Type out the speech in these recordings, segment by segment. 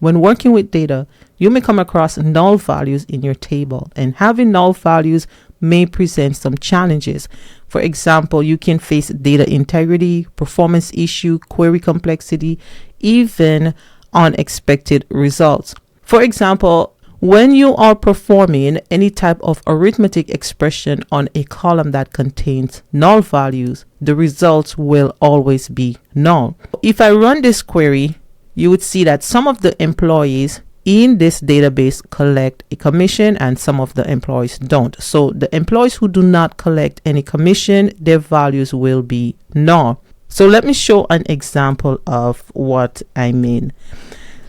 when working with data, you may come across null values in your table, and having null values may present some challenges. For example, you can face data integrity, performance issue, query complexity, even unexpected results. For example, when you are performing any type of arithmetic expression on a column that contains null values, the results will always be null. If I run this query, you would see that some of the employees in this database collect a commission and some of the employees don't. So the employees who do not collect any commission, their values will be null. So let me show an example of what I mean.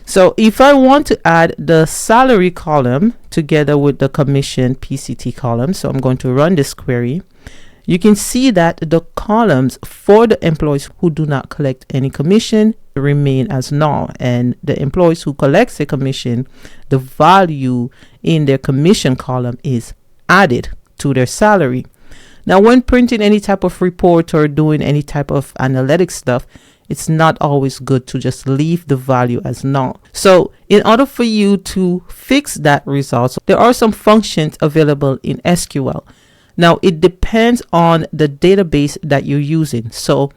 So if I want to add the salary column together with the commission PCT column, so I'm going to run this query, you can see that the columns for the employees who do not collect any commission remain as null, and the employees who collect a commission, the value in their commission column is added to their salary. Now, when printing any type of report or doing any type of analytics stuff, it's not always good to just leave the value as null. So in order for you to fix that result, there are some functions available in SQL. Now, it depends on the database that you're using. So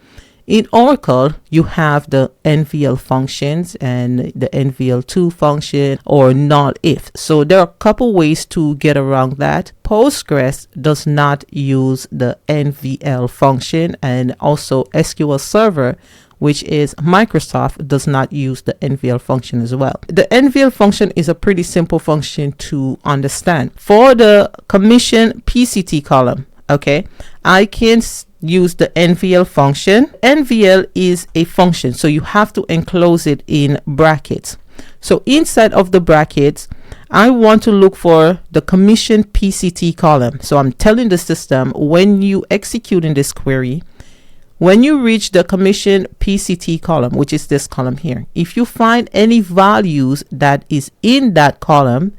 in Oracle, you have the NVL functions and the NVL2 function or null if. So there are a couple ways to get around that. Postgres does not use the NVL function, and also SQL Server, which is Microsoft, does not use the NVL function as well. The NVL function is a pretty simple function to understand. For the commission PCT column, okay, I can use the NVL function. NVL is a function, so you have to enclose it in brackets. So inside of the brackets, I want to look for the commission PCT column. So I'm telling the system, when you execute in this query, when you reach the commission PCT column, which is this column here, if you find any values that is in that column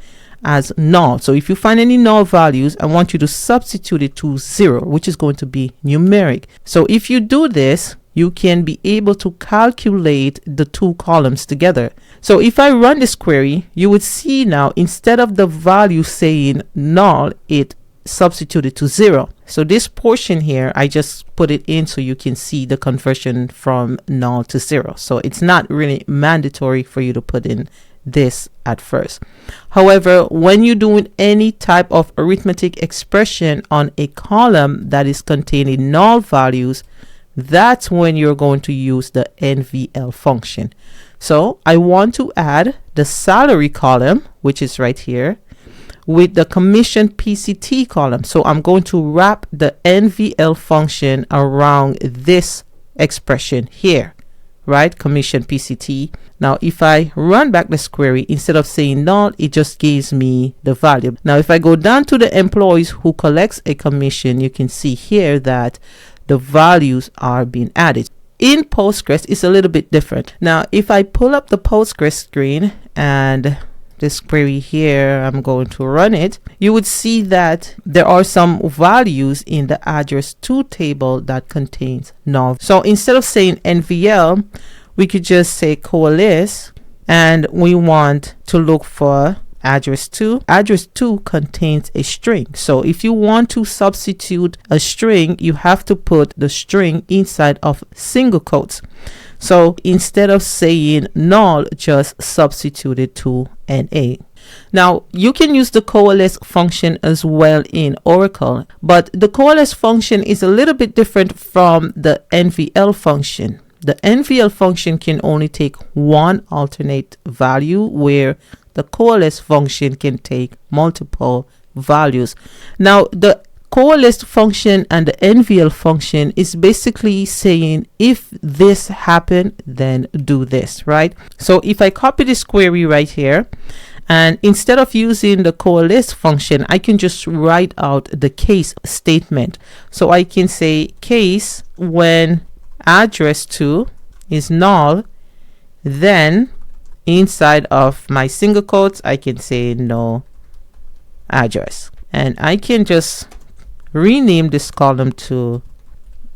as null, so if you find any null values, I want you to substitute it to 0, which is going to be numeric. So if you do this, you can be able to calculate the two columns together. So if I run this query, you would see now, instead of the value saying null, it substituted to 0. So this portion here, I just put it in so you can see the conversion from null to 0. So it's not really mandatory for you to put in this at first. However, when you're doing any type of arithmetic expression on a column that is containing null values, that's when you're going to use the NVL function. So I want to add the salary column, which is right here, with the commission PCT column. So I'm going to wrap the NVL function around this expression here, right? Commission PCT. Now, if I run back this query, instead of saying null, it just gives me the value. Now, if I go down to the employees who collects a commission, you can see here that the values are being added. In Postgres, it's a little bit different. Now, if I pull up the Postgres screen and this query here, I'm going to run it, you would see that there are some values in the address to table that contains null. So instead of saying NVL, we could just say COALESCE, and we want to look for address 2. Address 2 contains a string. So if you want to substitute a string, you have to put the string inside of single quotes. So instead of saying null, just substitute it to NA. Now, you can use the COALESCE function as well in Oracle, but the COALESCE function is a little bit different from the NVL function. The NVL function can only take one alternate value, where the COALESCE function can take multiple values. Now, the COALESCE function and the NVL function is basically saying, if this happened, then do this, right? So if I copy this query right here, and instead of using the COALESCE function, I can just write out the case statement. So I can say case when address 2 is null, then inside of my single quotes, I can say no address. And I can just rename this column to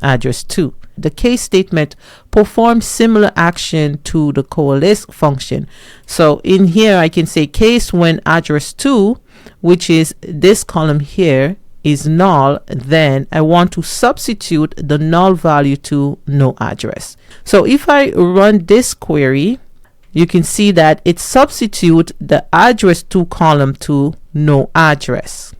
address 2. the case statement performs similar action to the coalesce function. So in here I can say case when address 2, which is this column here, is null, then I want to substitute the null value to no address. So if I run this query, you can see that it substitutes the address 2 column to no address.